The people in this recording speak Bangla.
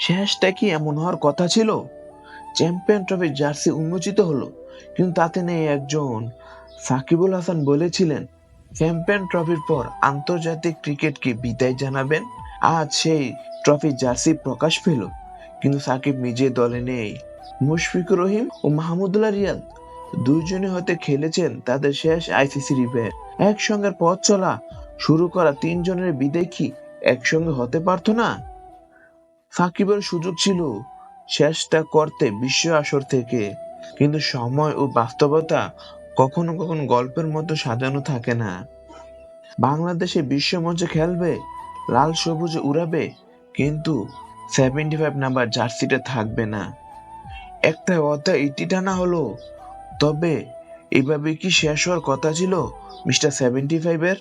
শেষটা কি এমন হওয়ার কথা ছিল? চ্যাম্পিয়ন ট্রফির জার্সি উন্মোচিত হলো, কিন্তু তাতে নেই একজন। সাকিবুল হাসান বলেছিলেন, চ্যাম্পিয়ন ট্রফির পর আন্তর্জাতিক ক্রিকেটকে বিদায় জানাবেন। আজ সেই ট্রফির জার্সি প্রকাশ পেল, কিন্তু সাকিব নিজে দলে নেই। মুশফিকুর রহিম ও মাহমুদুল্লাহ রিয়াদ দুইজনে হয়তো খেলেছেন তাদের শেষ আইসিসি রিভের। একসঙ্গে পথ চলা শুরু করা তিনজনের বিদায় কি একসঙ্গে হতে পারতো না? সাকিবের সুযোগ ছিল শেষটা করতে বিশ্ব আসর থেকে, কিন্তু সময় ও বাস্তবতা কখনো কখনো গল্পের মতো সাজানো থাকে না। বাংলাদেশে বিশ্বমঞ্চে খেলবে, লাল সবুজে উড়াবে, কিন্তু 75 নাম্বার জার্সিটা থাকবে না। একটা অধ্যায় ইতি টানা হলো। তবে এভাবে কি শেষ হওয়ার কথা ছিল মিস্টার 75-এর?